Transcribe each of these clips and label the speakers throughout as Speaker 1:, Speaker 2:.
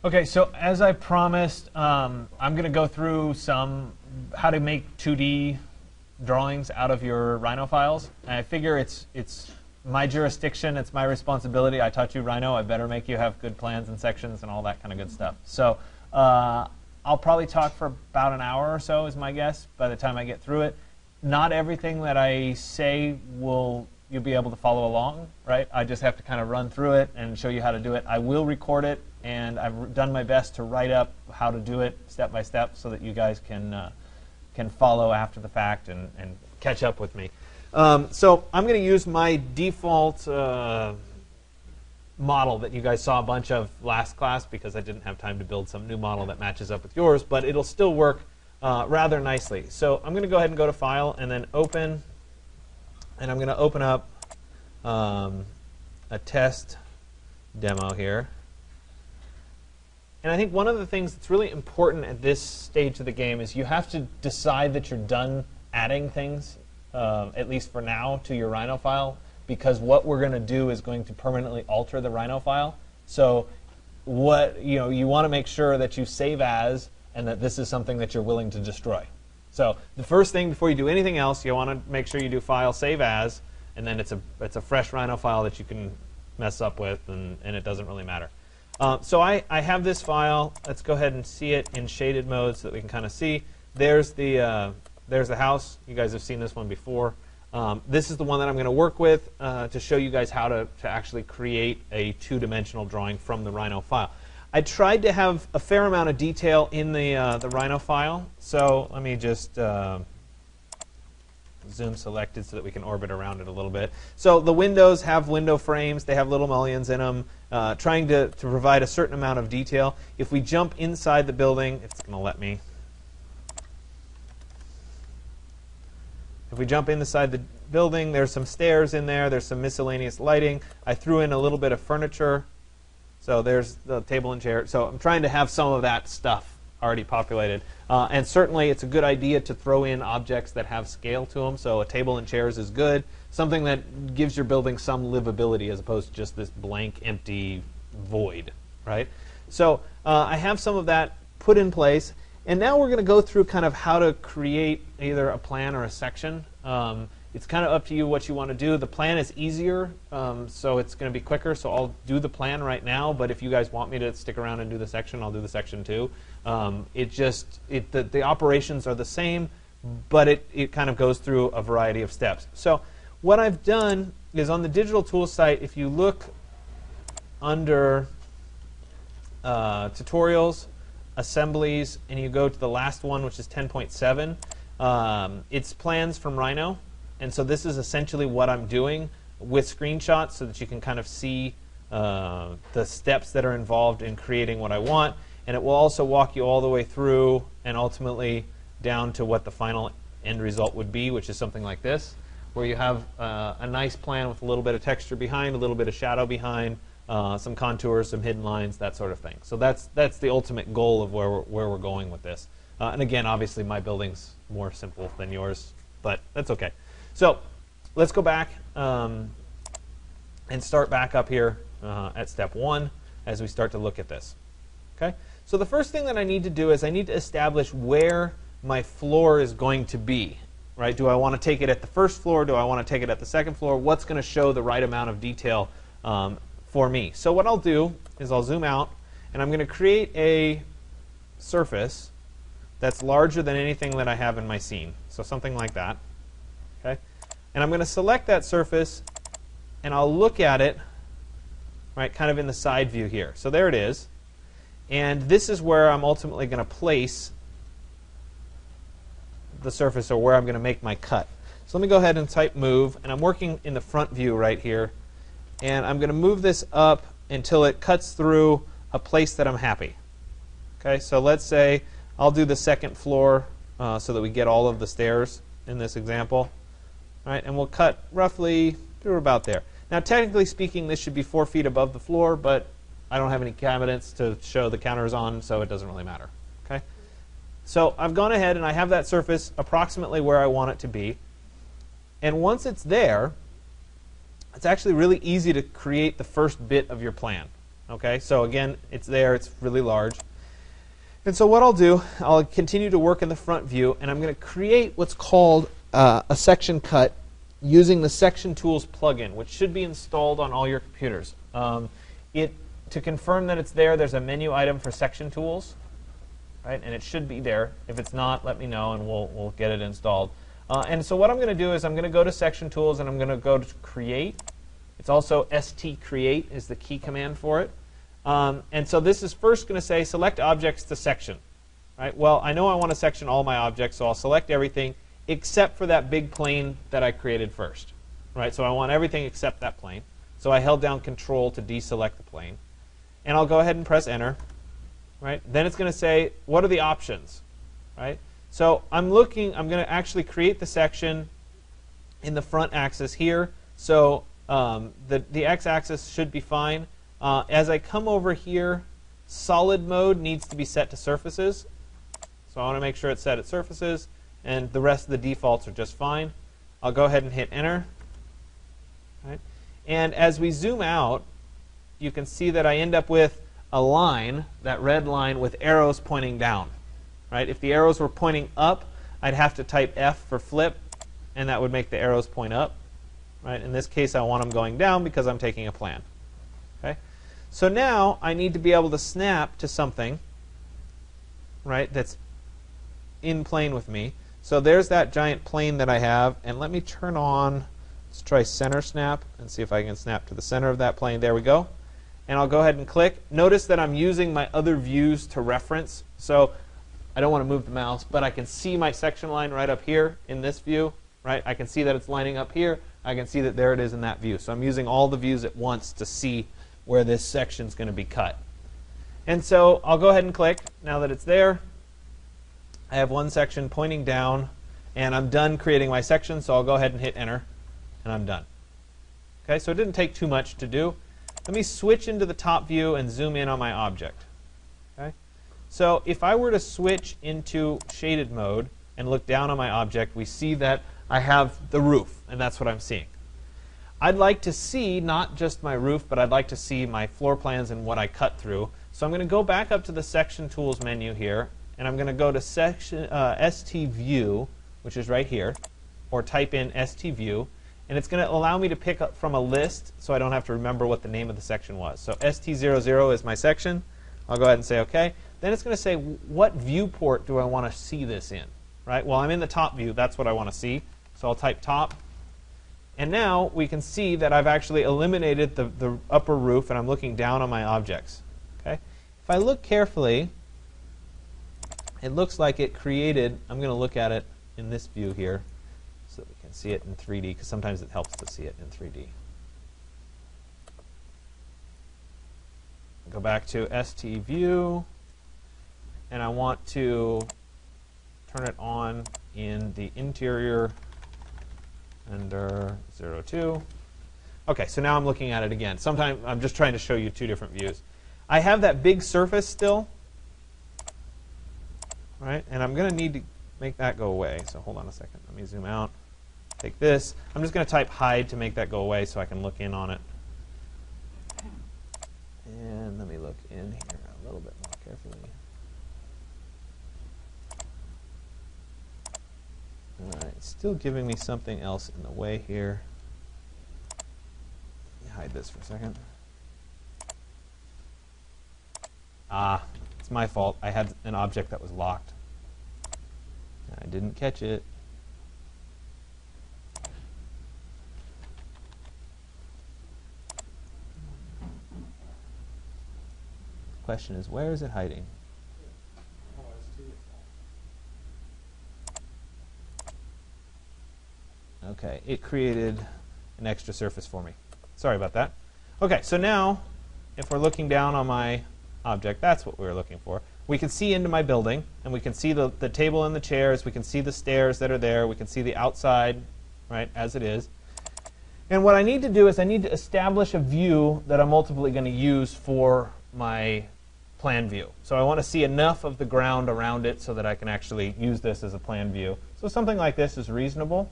Speaker 1: Okay, so as I promised, I'm going to go through how to make 2D drawings out of your Rhino files. And I figure it's my jurisdiction, it's my responsibility. I taught you Rhino, I better make you have good plans and sections and all that kind of good stuff. So I'll probably talk for about an hour or so is my guess by the time I get through it. Not everything that I say you'll be able to follow along, right? I just have to kind of run through it and show you how to do it. I will record it, and I've done my best to write up how to do it step by step so that you guys can follow after the fact and catch up with me. So I'm going to use my default model that you guys saw a bunch of last class because I didn't have time to build some new model that matches up with yours, but it'll still work rather nicely. So I'm going to go ahead and go to File and then Open, and I'm going to open up a test demo here. And I think one of the things that's really important at this stage of the game is you have to decide that you're done adding things, at least for now, to your Rhino file, because what we're going to do is going to permanently alter the Rhino file. So you want to make sure that you save as and that this is something that you're willing to destroy. So the first thing before you do anything else, you want to make sure you do File, Save As, and then it's a fresh Rhino file that you can mess up with, and it doesn't really matter. So I have this file. Let's go ahead and see it in shaded mode so that we can kind of see. There's the house. You guys have seen this one before. This is the one that I'm going to work with to show you guys how to actually create a two-dimensional drawing from the Rhino file. I tried to have a fair amount of detail in the Rhino file. So let me just zoom selected so that we can orbit around it a little bit. So the windows have window frames. They have little mullions in them, trying to provide a certain amount of detail. If we jump inside the building, if it's going to let me. If we jump inside the building, there's some stairs in there. There's some miscellaneous lighting. I threw in a little bit of furniture. So there's the table and chair. So I'm trying to have some of that stuff already populated. And certainly it's a good idea to throw in objects that have scale to them. So a table and chairs is good. Something that gives your building some livability as opposed to just this blank, empty void, right? So I have some of that put in place. And now we're going to go through kind of how to create either a plan or a section. It's kind of up to you what you want to do. The plan is easier, so it's going to be quicker. So I'll do the plan right now. But if you guys want me to stick around and do the section, I'll do the section too. The operations are the same, but it kind of goes through a variety of steps. So what I've done is on the digital tools site, if you look under tutorials, assemblies, and you go to the last one, which is 10.7, it's plans from Rhino. And so this is essentially what I'm doing with screenshots so that you can kind of see the steps that are involved in creating what I want. And it will also walk you all the way through and ultimately down to what the final end result would be, which is something like this, where you have a nice plan with a little bit of texture behind, a little bit of shadow behind, some contours, some hidden lines, that sort of thing. So that's the ultimate goal of where we're going with this. And again, obviously my building's more simple than yours, but that's okay. So let's go back and start back up here at step 1 as we start to look at this. Okay? So the first thing that I need to do is I need to establish where my floor is going to be. Right? Do I want to take it at the first floor? Do I want to take it at the second floor? What's going to show the right amount of detail for me? So what I'll do is I'll zoom out, and I'm going to create a surface that's larger than anything that I have in my scene. So something like that. Okay? And I'm going to select that surface, and I'll look at it, right, kind of in the side view here. So there it is. And this is where I'm ultimately going to place the surface, or where I'm going to make my cut. So let me go ahead and type move, and I'm working in the front view right here. And I'm going to move this up until it cuts through a place that I'm happy. Okay, so let's say I'll do the second floor so that we get all of the stairs in this example. All right, and we'll cut roughly through about there. Now, technically speaking, this should be 4 feet above the floor, but I don't have any cabinets to show the counters on, so it doesn't really matter. Okay, so I've gone ahead and I have that surface approximately where I want it to be. And once it's there, it's actually really easy to create the first bit of your plan. Okay, so again, it's there, it's really large. And so what I'll do, I'll continue to work in the front view, and I'm going to create what's called a section cut using the SectionTools plugin, which should be installed on all your computers. To confirm that it's there, there's a menu item for SectionTools, right? And it should be there. If it's not, let me know, and we'll get it installed. And so what I'm going to do is I'm going to go to SectionTools, and I'm going to go to Create. It's also stcreate is the key command for it. And so this is first going to say select objects to section. Right? Well, I know I want to section all my objects, so I'll select everything except for that big plane that I created first. Right? So I want everything except that plane. So I held down Control to deselect the plane. And I'll go ahead and press Enter. Right? Then it's going to say, what are the options? Right? So I'm going to actually create the section in the front axis here. So the x-axis should be fine. As I come over here, solid mode needs to be set to surfaces. So I want to make sure it's set at surfaces, and the rest of the defaults are just fine. I'll go ahead and hit Enter. Right? And as we zoom out, you can see that I end up with a line, that red line, with arrows pointing down. Right? If the arrows were pointing up, I'd have to type F for flip, and that would make the arrows point up. Right? In this case, I want them going down because I'm taking a plan. Okay? So now I need to be able to snap to something, right, that's in plane with me. So there's that giant plane that I have, and let me turn on, let's try center snap and see if I can snap to the center of that plane. There we go. And I'll go ahead and click. Notice that I'm using my other views to reference. So I don't want to move the mouse, but I can see my section line right up here in this view. Right? I can see that it's lining up here. I can see that there it is in that view. So I'm using all the views at once to see where this section is going to be cut. And so I'll go ahead and click. Now that it's there, I have one section pointing down, and I'm done creating my section. So I'll go ahead and hit Enter, and I'm done. Okay, so it didn't take too much to do. Let me switch into the top view and zoom in on my object. Okay? So if I were to switch into shaded mode and look down on my object, we see that I have the roof, and that's what I'm seeing. I'd like to see not just my roof, but I'd like to see my floor plans and what I cut through. So I'm going to go back up to the SectionTools menu here, and I'm going to go to STView, which is right here, or type in STView, and it's going to allow me to pick up from a list so I don't have to remember what the name of the section was. So ST00 is my section. I'll go ahead and say OK. Then it's going to say, what viewport do I want to see this in? Right? Well, I'm in the top view. That's what I want to see. So I'll type top. And now we can see that I've actually eliminated the upper roof, and I'm looking down on my objects. Okay? If I look carefully, it looks like it created, I'm going to look at it in this view here so that we can see it in 3D, because sometimes it helps to see it in 3D. Go back to STView, and I want to turn it on in the interior under 02. OK, so now I'm looking at it again. Sometimes I'm just trying to show you two different views. I have that big surface still, right? And I'm going to need to make that go away. So hold on a second. Let me zoom out. Take this. I'm just going to type hide to make that go away so I can look in on it. And let me look in here a little bit more carefully. All right, it's still giving me something else in the way here. Let me hide this for a second. Ah, it's my fault. I had an object that was locked. I didn't catch it. The question is, where is it hiding? OK, it created an extra surface for me. Sorry about that. OK, so now, if we're looking down on my object, that's what we were looking for. We can see into my building, and we can see the table and the chairs. We can see the stairs that are there. We can see the outside, right, as it is. And what I need to do is I need to establish a view that I'm ultimately going to use for my plan view. So I want to see enough of the ground around it so that I can actually use this as a plan view. So something like this is reasonable.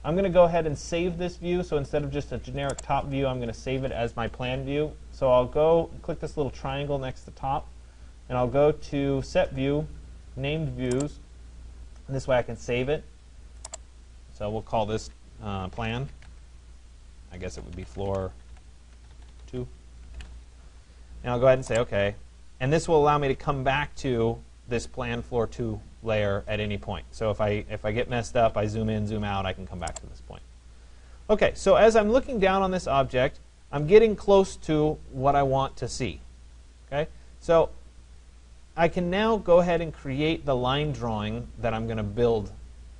Speaker 1: I'm going to go ahead and save this view. So instead of just a generic top view, I'm going to save it as my plan view. So I'll go click this little triangle next to top, and I'll go to Set View, Named Views, and this way I can save it. So we'll call this Plan. I guess it would be Floor 2. And I'll go ahead and say OK. And this will allow me to come back to this Plan Floor 2 layer at any point. So if I get messed up, I zoom in, zoom out, I can come back to this point. OK, so as I'm looking down on this object, I'm getting close to what I want to see. Okay, so I can now go ahead and create the line drawing that I'm going to build.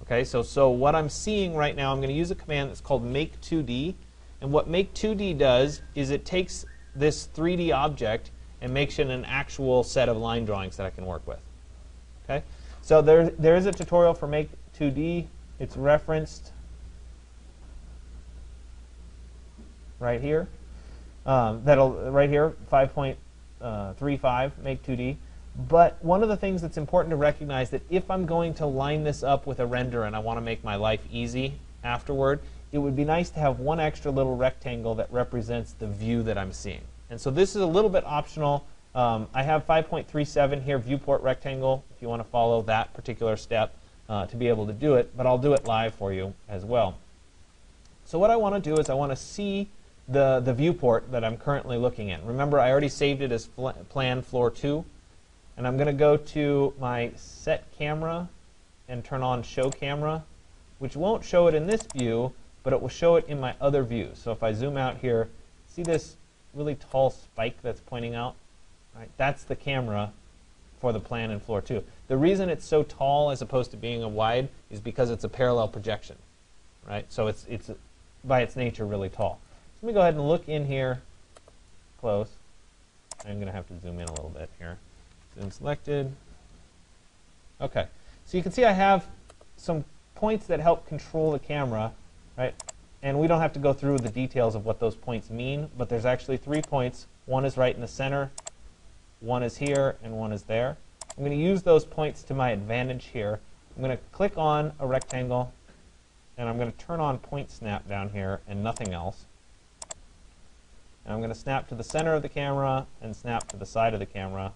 Speaker 1: Okay, so what I'm seeing right now, I'm going to use a command that's called Make 2D. And what Make 2D does is it takes this 3D object and makes it an actual set of line drawings that I can work with. Okay, so there is a tutorial for Make 2D. It's referenced right here. Right here, 5.35 Make 2D. But one of the things that's important to recognize that if I'm going to line this up with a render and I want to make my life easy afterward, it would be nice to have one extra little rectangle that represents the view that I'm seeing. And so this is a little bit optional. I have 5.37 here, viewport rectangle, if you want to follow that particular step to be able to do it. But I'll do it live for you as well. So what I want to do is I want to see the viewport that I'm currently looking at. Remember, I already saved it as Plan Floor 2. And I'm going to go to my Set Camera and turn on Show Camera, which won't show it in this view, but it will show it in my other views. So if I zoom out here, see this really tall spike that's pointing out? Right? That's the camera for the Plan in Floor 2. The reason it's so tall as opposed to being a wide is because it's a parallel projection. Right? So it's by its nature really tall. So let me go ahead and look in here close. I'm going to have to zoom in a little bit here. Zoom selected. OK. So you can see I have some points that help control the camera. Right? And we don't have to go through the details of what those points mean, but there's actually 3 points. One is right in the center, one is here, and one is there. I'm going to use those points to my advantage here. I'm going to click on a rectangle, and I'm going to turn on Point Snap down here and nothing else. And I'm going to snap to the center of the camera and snap to the side of the camera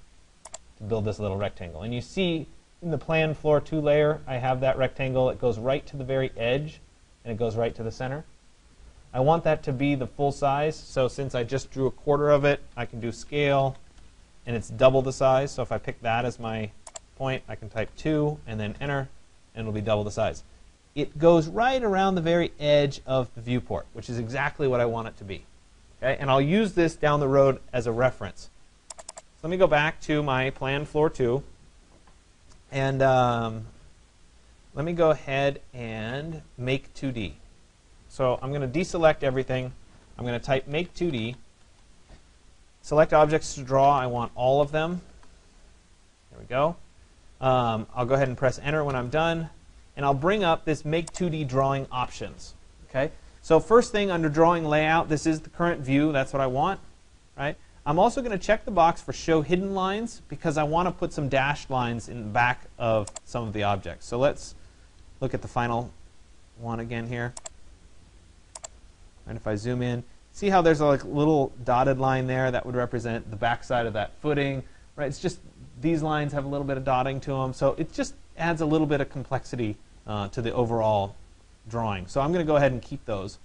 Speaker 1: to build this little rectangle. And you see in the Plan Floor 2 layer, I have that rectangle. It goes right to the very edge, and it goes right to the center. I want that to be the full size, so since I just drew a quarter of it, I can do Scale, and it's double the size. So if I pick that as my point, I can type 2 and then Enter, and it'll be double the size. It goes right around the very edge of the viewport, which is exactly what I want it to be. Okay? And I'll use this down the road as a reference. So let me go back to my Plan Floor 2, and let me go ahead and Make 2D. So I'm going to deselect everything. I'm going to type Make 2D. Select objects to draw. I want all of them. There we go. I'll go ahead and press Enter when I'm done. And I'll bring up this Make 2D Drawing options. Okay? So first thing under Drawing Layout, this is the current view. That's what I want. Right? I'm also going to check the box for Show Hidden Lines because I want to put some dashed lines in the back of some of the objects. So let's look at the final one again here. And if I zoom in, see how there's a little dotted line there that would represent the backside of that footing. Right? It's just these lines have a little bit of dotting to them, so it just adds a little bit of complexity to the overall drawing. So I'm going to go ahead and keep those.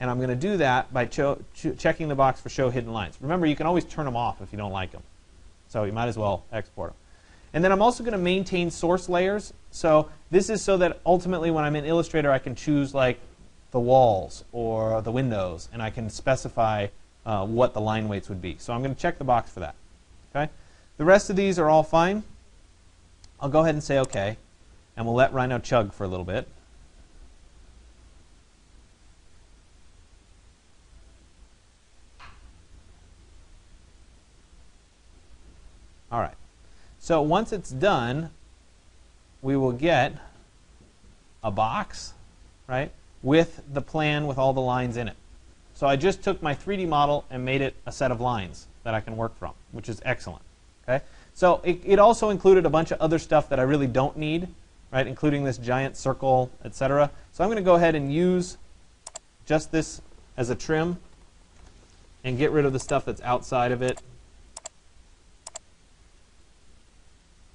Speaker 1: And I'm going to do that by checking the box for Show Hidden Lines. Remember, you can always turn them off if you don't like them. So you might as well export them. And then I'm also going to maintain source layers. So this is so that ultimately when I'm in Illustrator, I can choose like the walls or the windows, and I can specify what the line weights would be. So I'm going to check the box for that. Okay? The rest of these are all fine. I'll go ahead and say OK, and we'll let Rhino chug for a little bit. All right. So once it's done, we will get a box, right, with the plan with all the lines in it. So I just took my 3D model and made it a set of lines that I can work from, which is excellent. Okay? So it also included a bunch of other stuff that I really don't need. right, including this giant circle, etc. So I'm going to go ahead and use just this as a trim and get rid of the stuff that's outside of it.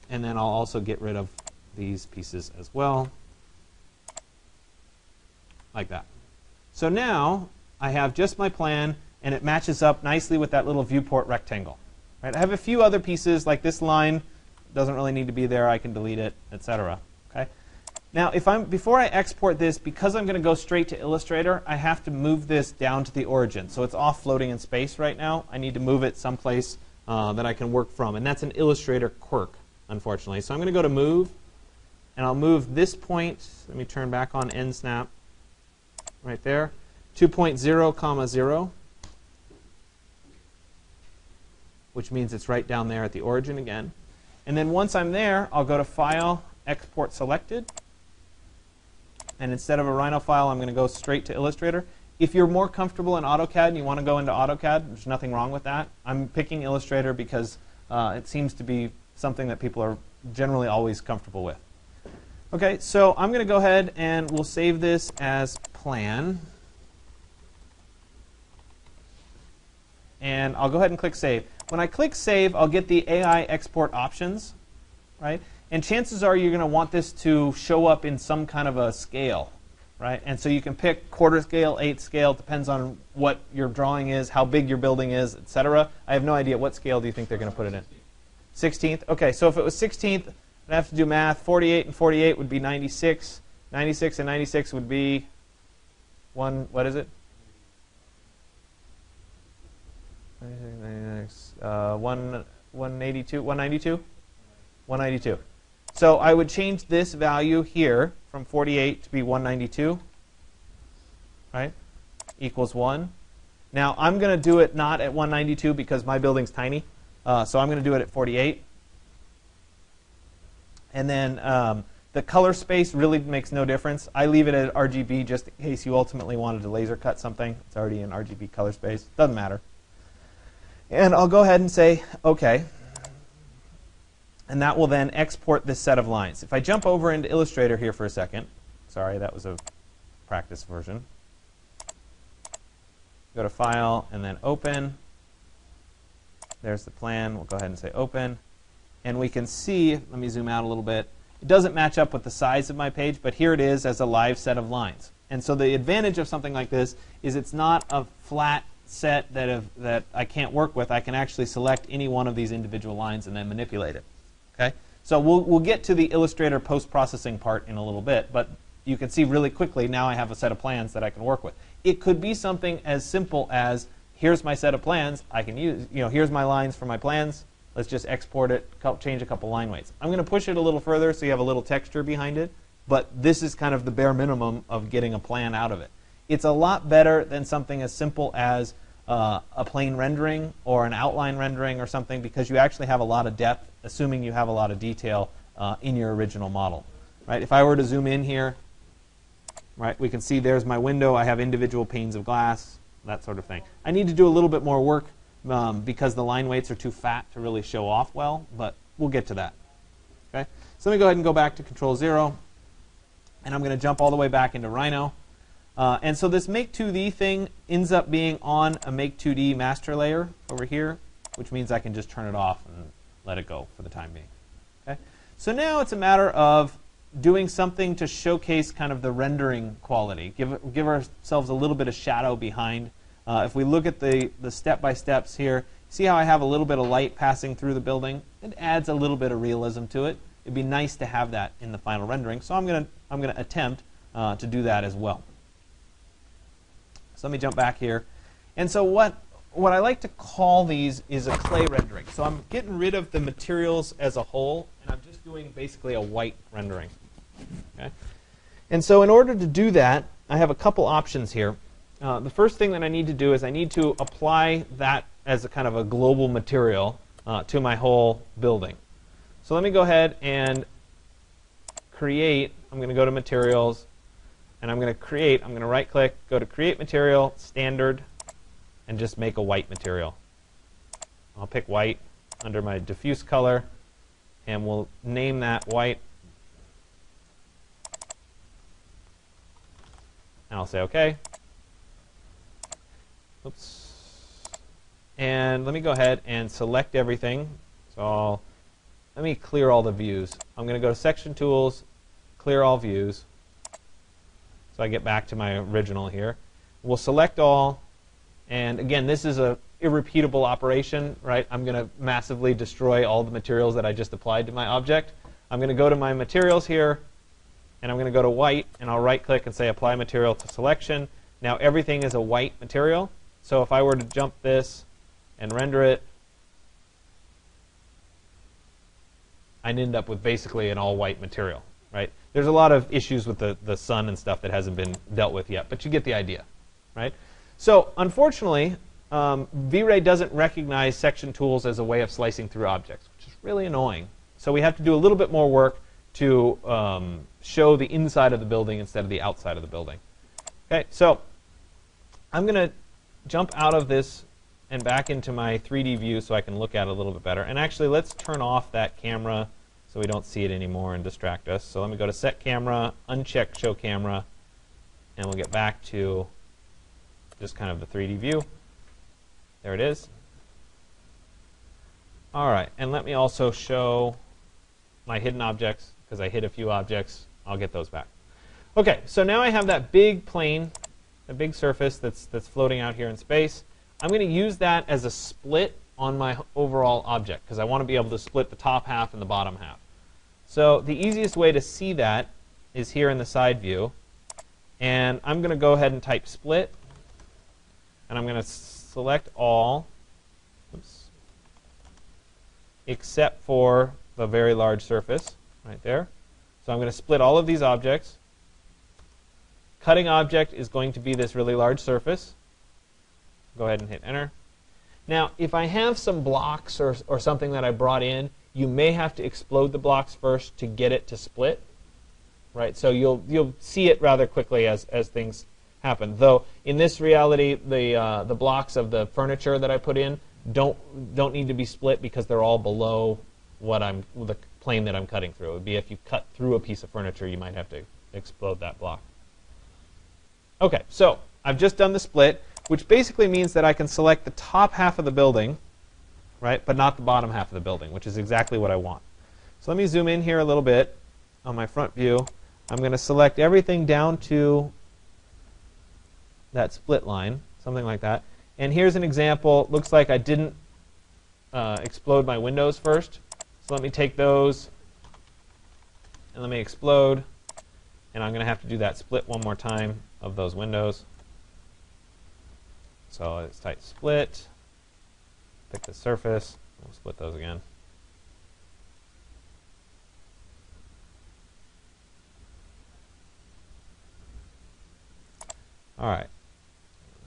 Speaker 1: And then I'll also get rid of these pieces as well, like that. So now I have just my plan, and it matches up nicely with that little viewport rectangle. Right? I have a few other pieces, like this line doesn't really need to be there. I can delete it, etc. Okay? Now, before I export this, because I'm going to go straight to Illustrator, I have to move this down to the origin. So it's off floating in space right now. I need to move it someplace that I can work from, and that's an Illustrator quirk, unfortunately. So I'm going to go to Move, and I'll move this point. Let me turn back on End Snap right there, 2.0, 0, which means it's right down there at the origin again. And then once I'm there, I'll go to File, Export Selected. And instead of a Rhino file, I'm going to go straight to Illustrator. If you're more comfortable in AutoCAD and you want to go into AutoCAD, there's nothing wrong with that. I'm picking Illustrator because it seems to be something that people are generally always comfortable with. OK, so I'm going to go ahead and we'll save this as plan. And I'll go ahead and click Save. When I click Save, I'll get the AI export options, right? And chances are you're going to want this to show up in some kind of a scale, right? And so you can pick quarter scale, 8 scale, depends on what your drawing is, how big your building is, etc. I have no idea. What scale do you think they're going to put it in? 16th? OK, so if it was 16th, I'd have to do math. 48 and 48 would be 96. 96 and 96 would be what is it? 182? 192? 192. So I would change this value here from 48 to be 192, right? Equals 1. Now I'm going to do it not at 192 because my building's tiny. So I'm going to do it at 48. And then the color space really makes no difference. I leave it at RGB just in case you ultimately wanted to laser cut something. It's already in RGB color space. Doesn't matter. And I'll go ahead and say OK. And that will then export this set of lines. If I jump over into Illustrator here for a second, sorry, that was a practice version. Go to File and then Open. There's the plan. We'll go ahead and say Open. And we can see, let me zoom out a little bit. It doesn't match up with the size of my page, but here it is as a live set of lines. And so the advantage of something like this is it's not a flat set that I can't work with. I can actually select any one of these individual lines and then manipulate it. Okay? So we'll get to the Illustrator post-processing part in a little bit, but you can see really quickly now I have a set of plans that I can work with. It could be something as simple as here's my set of plans. I can use, here's my lines for my plans. Let's just export it, change a couple line weights. I'm going to push it a little further so you have a little texture behind it, but this is kind of the bare minimum of getting a plan out of it. It's a lot better than something as simple as a plain rendering or an outline rendering or something, because you actually have a lot of depth, assuming you have a lot of detail in your original model. Right? If I were to zoom in here, right, we can see there's my window. I have individual panes of glass, that sort of thing. I need to do a little bit more work because the line weights are too fat to really show off well, but we'll get to that. Okay? So let me go ahead and go back to Control-0, and I'm going to jump all the way back into Rhino. And so this Make 2D thing ends up being on a Make 2D master layer over here, which means I can just turn it off and let it go for the time being. Okay? So now it's a matter of doing something to showcase kind of the rendering quality, give ourselves a little bit of shadow behind. If we look at the step-by-steps here, see how I have a little bit of light passing through the building? It adds a little bit of realism to it. It'd be nice to have that in the final rendering, so I'm going to attempt to do that as well. So let me jump back here. And so what I like to call these is a clay rendering. So I'm getting rid of the materials as a whole, and I'm just doing basically a white rendering. Okay? And so in order to do that, I have a couple options here. The first thing that I need to do is I need to apply that as a kind of a global material to my whole building. So let me go ahead and create. I'm going to go to Materials. And I'm going to right-click, go to Create Material, Standard, and just make a white material. I'll pick white under my diffuse color, and we'll name that white. I'll say OK. Oops. And let me go ahead and select everything. So let me clear all the views. I'm going to go to SectionTools, clear all views. So I get back to my original here. We'll select all. And again, this is a irrepeatable operation, right? I'm going to massively destroy all the materials that I just applied to my object. I'm going to go to my materials here, and I'm going to go to white, and I'll right-click and say Apply Material to Selection. Now everything is a white material. So if I were to jump this and render it, I'd end up with basically an all-white material, right? There's a lot of issues with the sun and stuff that hasn't been dealt with yet, but you get the idea, right? So unfortunately, V-Ray doesn't recognize SectionTools as a way of slicing through objects, which is really annoying. So we have to do a little bit more work to show the inside of the building instead of the outside of the building. Okay, so I'm going to jump out of this and back into my 3D view so I can look at it a little bit better. And actually, let's turn off that camera so we don't see it anymore and distract us. So let me go to Set Camera, uncheck Show Camera, and we'll get back to just kind of the 3D view. There it is. All right, and let me also show my hidden objects, because I hid a few objects. I'll get those back. OK, so now I have that big plane, a big surface that's floating out here in space. I'm going to use that as a split on my overall object, because I want to be able to split the top half and the bottom half. So the easiest way to see that is here in the side view. And I'm going to go ahead and type split. And I'm going to select all, except for the very large surface right there. So I'm going to split all of these objects. Cutting object is going to be this really large surface. Go ahead and hit Enter. Now, if I have some blocks or something that I brought in, you may have to explode the blocks first to get it to split. Right? So you'll see it rather quickly as things happen. Though in this reality, the blocks of the furniture that I put in don't need to be split because they're all below the plane that I'm cutting through. It would be if you cut through a piece of furniture, you might have to explode that block. OK, so I've just done the split, which basically means that I can select the top half of the building, right, but not the bottom half of the building, which is exactly what I want. So let me zoom in here a little bit on my front view. I'm going to select everything down to that split line, something like that. And here's an example. Looks like I didn't explode my windows first. So let me take those and let me explode. And I'm going to have to do that split one more time of those windows. So let's type split, pick the surface, we'll split those again. All right,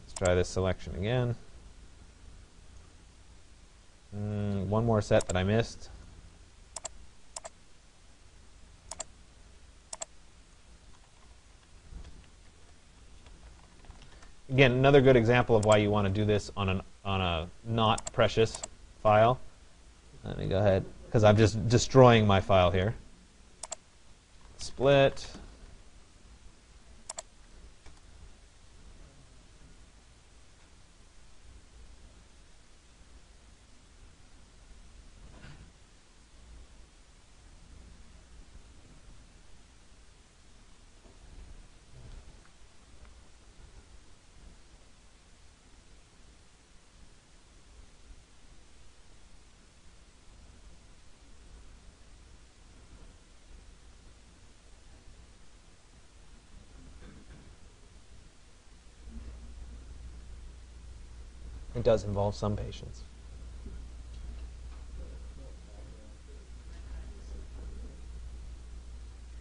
Speaker 1: let's try this selection again. One more set that I missed. Again, another good example of why you want to do this on a not precious file. Let me go ahead, because I'm just destroying my file here. Split. It does involve some patience.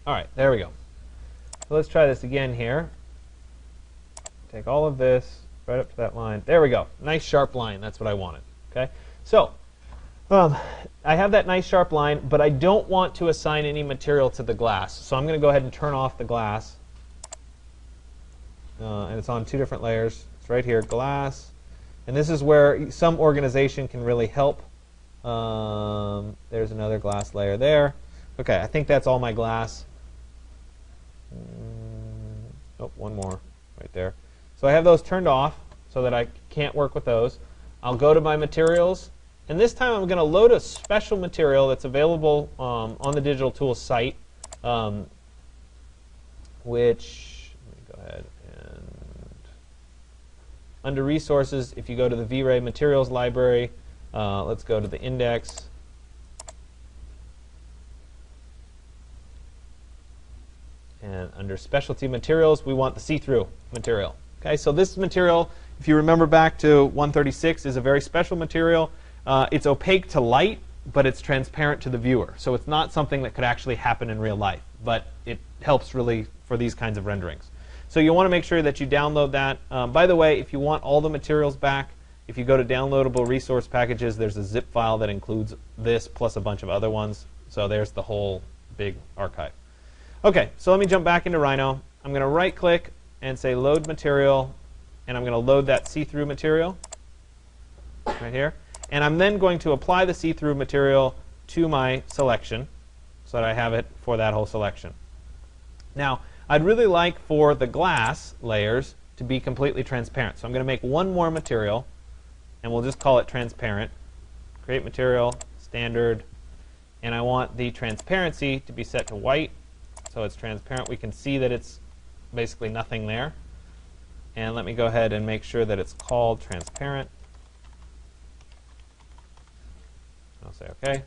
Speaker 1: All right, there we go. So let's try this again here. Take all of this right up to that line. There we go. Nice sharp line. That's what I wanted. Okay. So I have that nice sharp line, but I don't want to assign any material to the glass. So I'm going to go ahead and turn off the glass. And it's on two different layers. It's right here, glass. And this is where some organization can really help. There's another glass layer there. OK, I think that's all my glass. Oh, one more. right there. So I have those turned off so that I can't work with those. I'll go to my materials, and this time I'm going to load a special material that's available on the Digital Tools site, which, let me go ahead and, under Resources, if you go to the V-Ray Materials Library, let's go to the index. And under Specialty Materials, we want the see-through material. Okay, so this material, if you remember back to 136, is a very special material. It's opaque to light, but it's transparent to the viewer. So it's not something that could actually happen in real life, but it helps really for these kinds of renderings. So you want to make sure that you download that. By the way, if you want all the materials back, if you go to Downloadable Resource Packages, there's a zip file that includes this plus a bunch of other ones. So there's the whole big archive. Okay, so let me jump back into Rhino. I'm going to right-click and say Load Material, and I'm going to load that see-through material right here. And I'm then going to apply the see-through material to my selection so that I have it for that whole selection. Now, I'd really like for the glass layers to be completely transparent. So I'm going to make one more material, and we'll just call it transparent. Create material, standard, and I want the transparency to be set to white. So it's transparent. We can see that it's basically nothing there. And let me go ahead and make sure that it's called transparent. I'll say OK.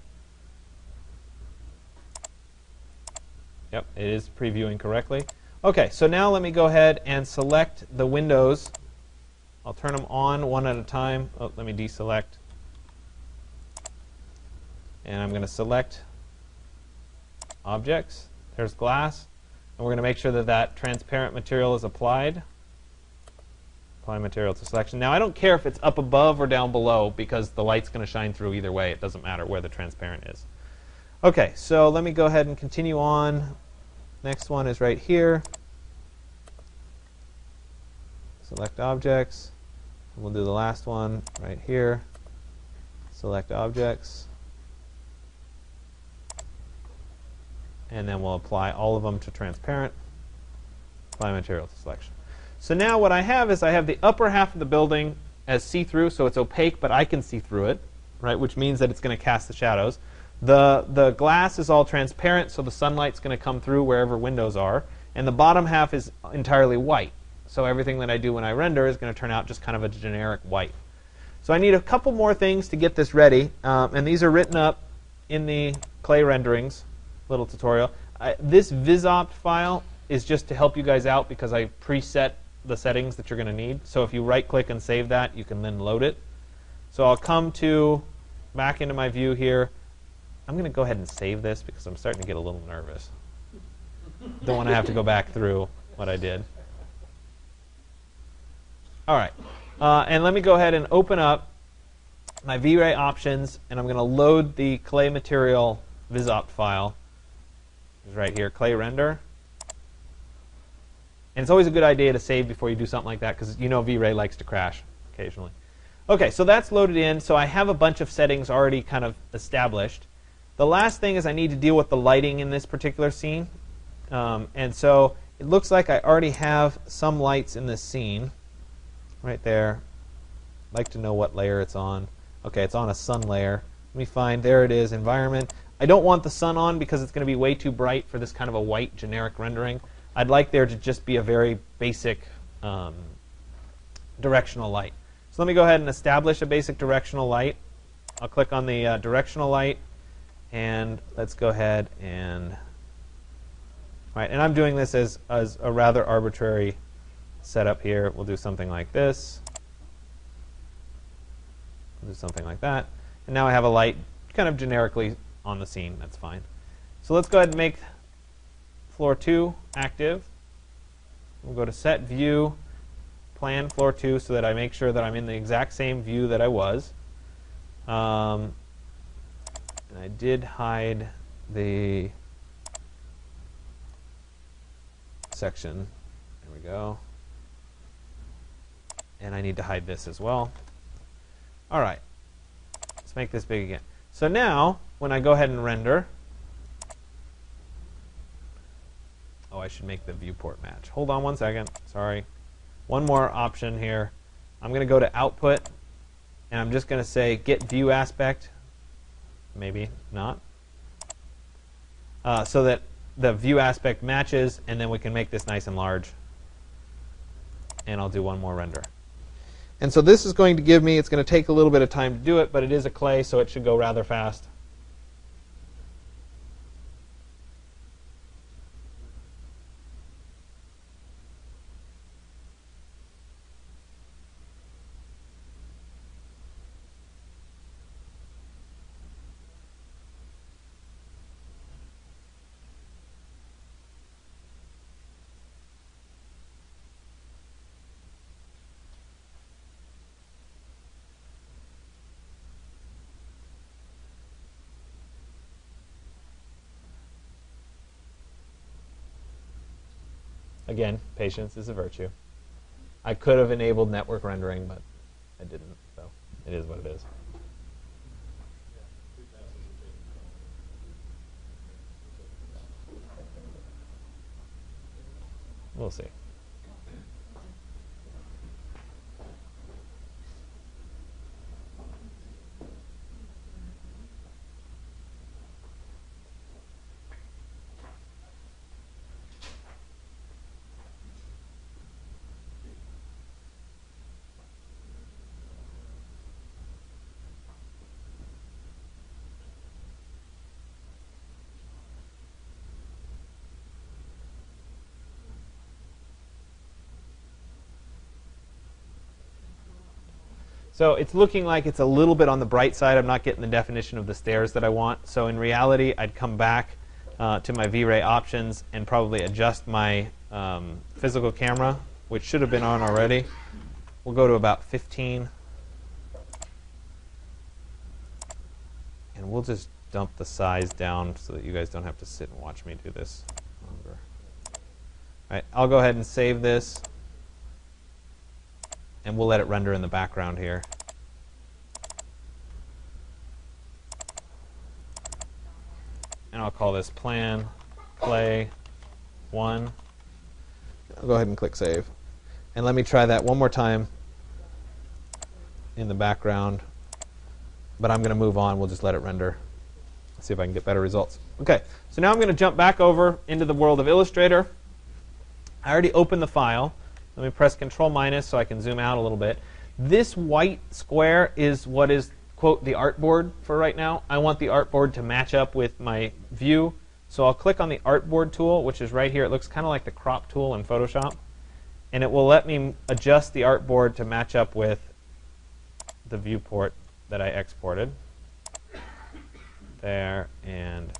Speaker 1: Yep, it is previewing correctly. OK, so now let me go ahead and select the windows. I'll turn them on one at a time. Oh, let me deselect. And I'm going to select objects. There's glass. And we're going to make sure that that transparent material is applied. Apply material to selection. Now, I don't care if it's up above or down below because the light's going to shine through either way. It doesn't matter where the transparent is. OK, so let me go ahead and continue on. Next one is right here. Select objects. We'll do the last one right here. Select objects. And then we'll apply all of them to transparent. Apply material to selection. So now what I have is I have the upper half of the building as see-through, so it's opaque, but I can see through it, right? Which means that it's going to cast the shadows. The glass is all transparent, so the sunlight's going to come through wherever windows are. And the bottom half is entirely white. So everything that I do when I render is going to turn out just kind of a generic white. So I need a couple more things to get this ready, and these are written up in the clay renderings little tutorial. This visopt file is just to help you guys out because I preset the settings that you're going to need. So if you right-click and save that, you can then load it. So I'll come back into my view here. I'm going to go ahead and save this because I'm starting to get a little nervous. Don't want to have to go back through what I did. All right. And let me go ahead and open up my V-Ray options, and I'm going to load the clay material visopt file. It's right here, clay render. And it's always a good idea to save before you do something like that because you know V-Ray likes to crash occasionally. OK, so that's loaded in. So I have a bunch of settings already kind of established. The last thing is I need to deal with the lighting in this particular scene. And so it looks like I already have some lights in this scene right there. I'd like to know what layer it's on. OK, it's on a sun layer. Let me find, there it is, environment. I don't want the sun on because it's going to be way too bright for this kind of a white generic rendering. I'd like there to just be a very basic directional light. So let me go ahead and establish a basic directional light. I'll click on the directional light, and let's go ahead and, and I'm doing this as a rather arbitrary setup here. We'll do something like this. We'll do something like that. And now I have a light kind of generically on the scene. That's fine. So let's go ahead and make floor 2 active. We'll go to Set View, Plan Floor 2, so that I make sure that I'm in the exact same view that I was. And I did hide the section. There we go. And I need to hide this as well. All right. Let's make this big again. So now, when I go ahead and render, oh, I should make the viewport match. Hold on one second. Sorry. one more option here. I'm going to go to Output, and I'm just going to say Get View Aspect. Maybe not. So that the view aspect matches, and then we can make this nice and large. And I'll do one more render. And so this is going to give me, it's going to take a little bit of time to do it, but it is a clay, so it should go rather fast. Again, patience is a virtue. I could have enabled network rendering, but I didn't, so it is what it is. We'll see. So it's looking like it's a little bit on the bright side. I'm not getting the definition of the stairs that I want. So in reality, I'd come back to my V-Ray options and probably adjust my physical camera, which should have been on already. We'll go to about 15. And we'll just dump the size down so that you guys don't have to sit and watch me do this longer. All right, I'll go ahead and save this. And we'll let it render in the background here. And I'll call this plan play 1. I'll go ahead and click save. And let me try that one more time in the background. But I'm going to move on. We'll just let it render. Let's see if I can get better results. OK, so now I'm going to jump back over into the world of Illustrator. I already opened the file. Let me press Control- so I can zoom out a little bit. This white square is what is, quote, the artboard for right now. I want the artboard to match up with my view. So I'll click on the artboard tool, which is right here. It looks kind of like the crop tool in Photoshop. And it will let me adjust the artboard to match up with the viewport that I exported. There and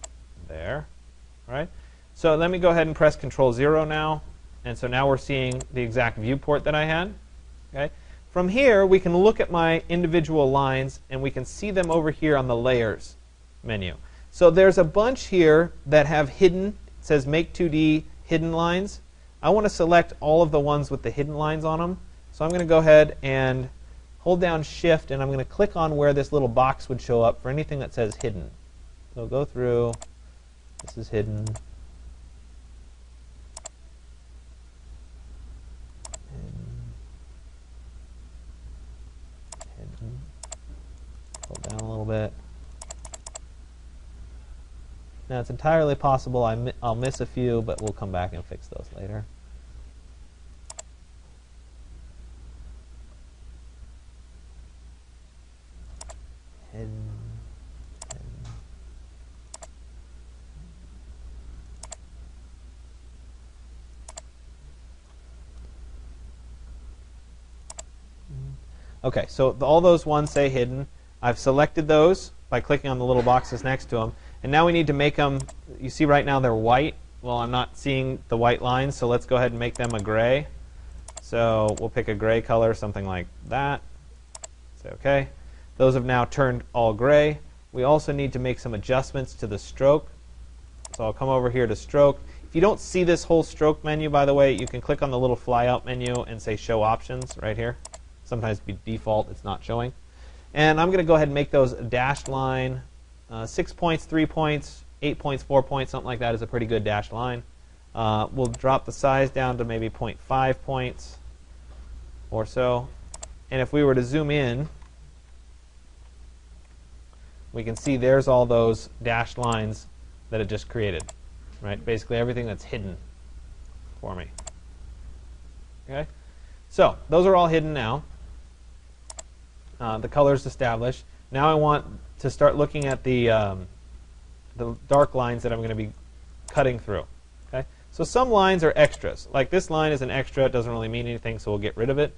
Speaker 1: there. All right. So let me go ahead and press Control-0 now. And so now we're seeing the exact viewport that I had. Okay. From here, we can look at my individual lines, and we can see them over here on the Layers menu. So there's a bunch here that have hidden, it says Make 2D Hidden Lines. I want to select all of the ones with the hidden lines on them. So I'm going to go ahead and hold down Shift, and I'm going to click on where this little box would show up for anything that says Hidden. So go through. This is hidden. Pull down a little bit. Now it's entirely possible I'll miss a few, but we'll come back and fix those later. Hidden. OK, so all those ones say hidden. I've selected those by clicking on the little boxes next to them. And now we need to make them, you see right now they're white. Well, I'm not seeing the white lines, so let's go ahead and make them a gray. So we'll pick a gray color, something like that. Say OK. Those have now turned all gray. We also need to make some adjustments to the stroke. So I'll come over here to stroke. If you don't see this whole stroke menu, by the way, you can click on the little flyout menu and say Show Options right here. Sometimes by default it's not showing. And I'm going to go ahead and make those a dashed line. 6 points, 3 points, 8 points, 4 points, something like that is a pretty good dashed line. We'll drop the size down to maybe 0.5 points. or so. And if we were to zoom in, we can see there's all those dashed lines that it just created, right? Basically everything that's hidden for me. Okay, so those are all hidden now. The color's established. Now I want to start looking at the dark lines that I'm going to be cutting through. Okay, so some lines are extras. Like this line is an extra; it doesn't really mean anything, so we'll get rid of it.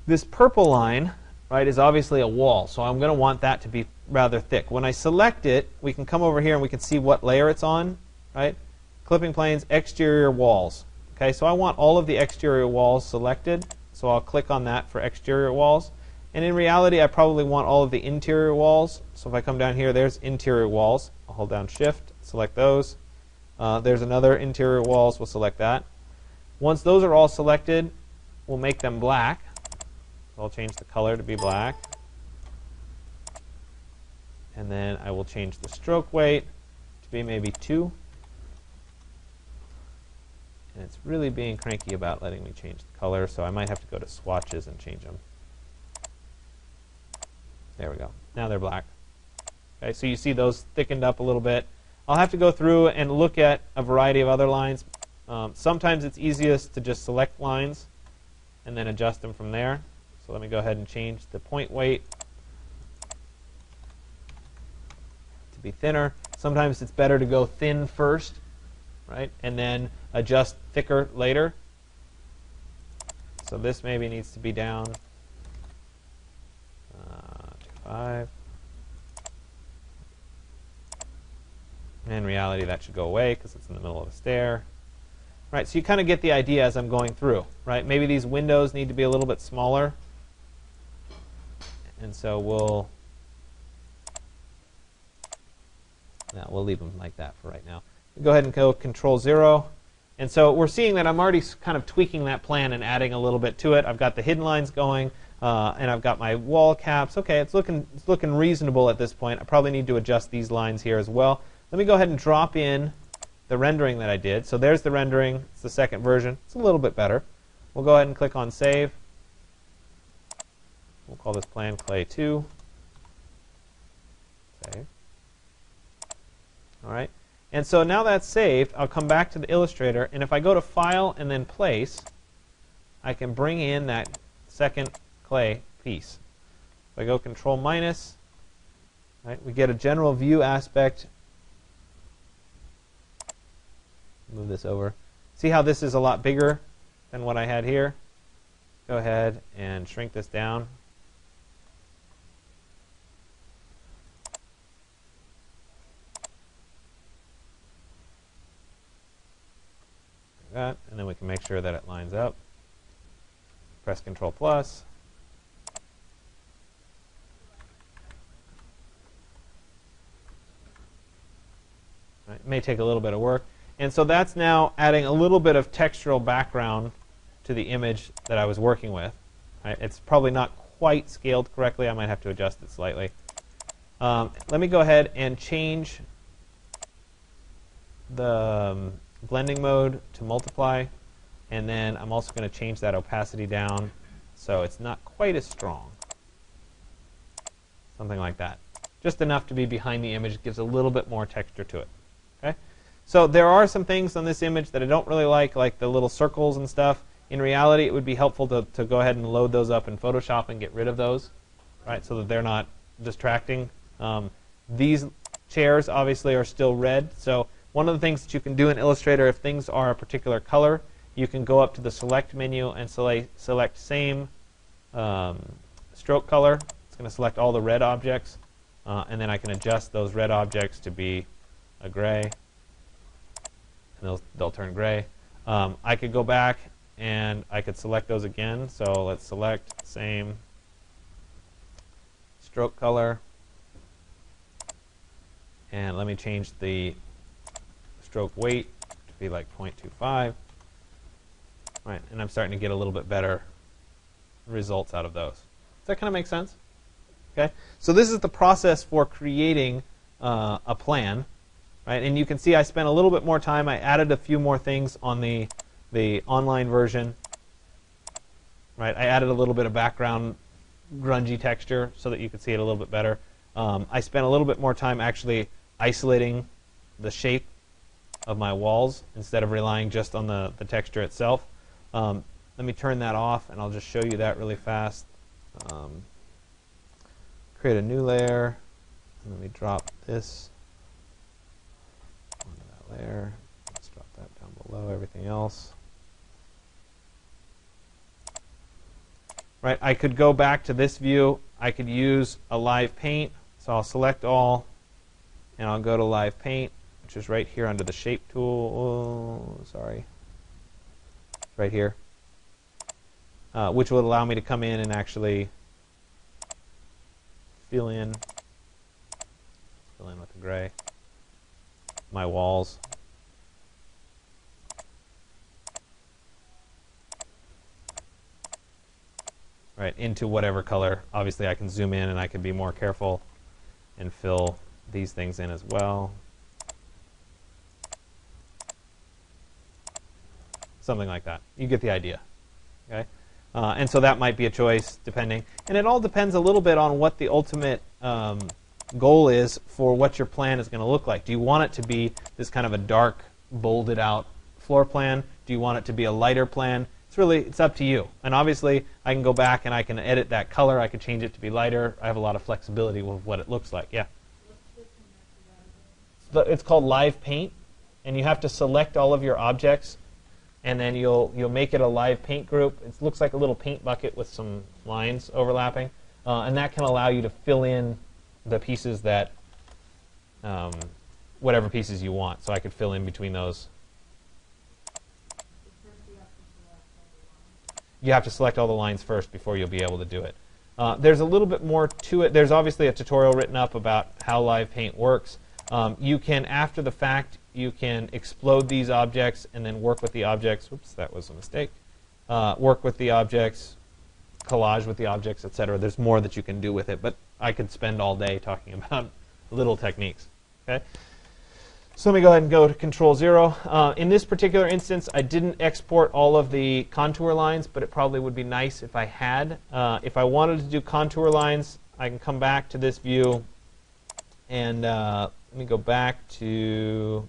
Speaker 1: This purple line, right, is obviously a wall, so I'm going to want that to be rather thick. When I select it, we can come over here and we can see what layer it's on, right? Clipping planes, exterior walls. Okay, so I want all of the exterior walls selected, so I'll click on that for exterior walls. And in reality, I probably want all of the interior walls. So if I come down here, there's interior walls. I'll hold down Shift, select those. There's another interior walls. We'll select that. Once those are all selected, we'll make them black. So I'll change the color to be black. And then I will change the stroke weight to be maybe 2. And it's really being cranky about letting me change the color, so I might have to go to swatches and change them. There we go. Now they're black. Okay, so you see those thickened up a little bit. I'll have to go through and look at a variety of other lines. Sometimes it's easiest to just select lines and then adjust them from there. So let me go ahead and change the point weight to be thinner. Sometimes it's better to go thin first, right, and then adjust thicker later. So this maybe needs to be down to 5. In reality, that should go away because it's in the middle of a stair. Right, so you kind of get the idea as I'm going through. Right, maybe these windows need to be a little bit smaller, and so we'll leave them like that for right now. We'll go ahead and go Control 0. And so we're seeing that I'm already kind of tweaking that plan and adding a little bit to it. I've got the hidden lines going, and I've got my wall caps. Okay, it's looking reasonable at this point. I probably need to adjust these lines here as well. Let me go ahead and drop in the rendering that I did. So there's the rendering. It's the second version. It's a little bit better. We'll go ahead and click on Save. We'll call this plan Clay 2. Save. All right. And so now that's saved, I'll come back to the Illustrator, and if I go to File and then Place, I can bring in that second clay piece. If I go Control minus, right, we get a general view aspect. Move this over. See how this is a lot bigger than what I had here? Go ahead and shrink this down. That, and then we can make sure that it lines up. Press Control plus. Right, it may take a little bit of work. And so that's now adding a little bit of textural background to the image that I was working with. Right, it's probably not quite scaled correctly. I might have to adjust it slightly. Let me go ahead and change the blending mode to multiply, and then I'm also going to change that opacity down so it's not quite as strong. Something like that. Just enough to be behind the image. It gives a little bit more texture to it. Okay? So there are some things on this image that I don't really like the little circles and stuff. In reality, it would be helpful to go ahead and load those up in Photoshop and get rid of those, right, so that they're not distracting. These chairs obviously are still red, so one of the things that you can do in Illustrator, if things are a particular color, you can go up to the Select menu and select Same Stroke Color. It's going to select all the red objects, and then I can adjust those red objects to be a gray, and they'll turn gray. I could go back and I could select those again. So let's select Same Stroke Color, and let me change the stroke weight to be like 0.25. Right, and I'm starting to get a little bit better results out of those. Does that kind of make sense? Okay, so this is the process for creating a plan, right? And you can see I spent a little bit more time. I added a few more things on the online version. right? I added a little bit of background grungy texture so that you could see it a little bit better. I spent a little bit more time actually isolating the shape of my walls instead of relying just on the texture itself. Let me turn that off, and I'll just show you that really fast. Create a new layer. And let me drop this onto that layer. Let's drop that down below everything else. Right, I could go back to this view. I could use a live paint. So I'll select all, and I'll go to live paint, which is right here under the shape tool. Oh, sorry. It's right here. Which would allow me to come in and actually fill in with the gray my walls. Right, into whatever color. Obviously, I can zoom in and I can be more careful and fill these things in as well. Something like that. You get the idea. Okay, and so that might be a choice depending. And it all depends a little bit on what the ultimate goal is for what your plan is going to look like. Do you want it to be this kind of a dark, bolded out floor plan? Do you want it to be a lighter plan? It's up to you. And obviously, I can go back and I can edit that color. I could change it to be lighter. I have a lot of flexibility with what it looks like. Yeah. It's called Live Paint, and you have to select all of your objects, and then you'll make it a live paint group. It looks like a little paint bucket with some lines overlapping, and that can allow you to fill in the pieces that, whatever pieces you want. So I could fill in between those. You have to select all the lines first before you'll be able to do it. There's a little bit more to it. There's obviously a tutorial written up about how live paint works. You can, after the fact, you can explode these objects and then work with the objects. Oops, that was a mistake. Work with the objects, collage with the objects, etc. There's more that you can do with it, but I could spend all day talking about little techniques. Okay. So let me go ahead and go to Control 0. In this particular instance, I didn't export all of the contour lines, but it probably would be nice if I had. If I wanted to do contour lines, I can come back to this view, and let me go back to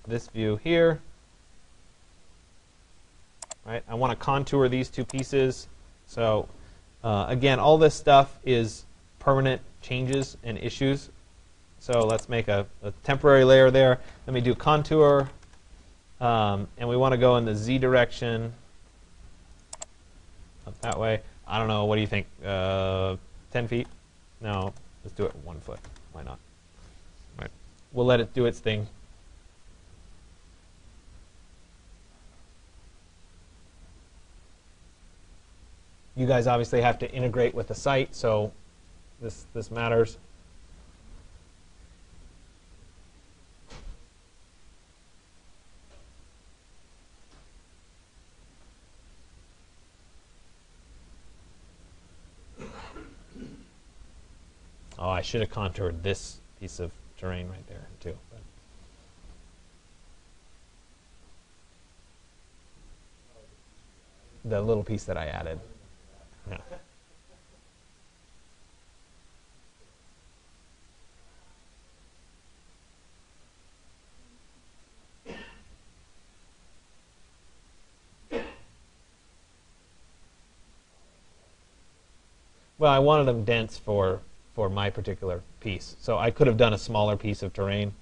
Speaker 1: this view here. Right, I want to contour these two pieces. So again, all this stuff is permanent changes and issues. So let's make a temporary layer there. Let me do contour, and we want to go in the Z direction. Up that way. I don't know. What do you think? 10 feet? No. Let's do it 1 foot. Why not? All right. We'll let it do its thing. You guys obviously have to integrate with the site, so this matters. Oh, I should have contoured this piece of terrain right there too. But the little piece that I added. Yeah. Well, I wanted them dense for my particular piece. So I could have done a smaller piece of terrain,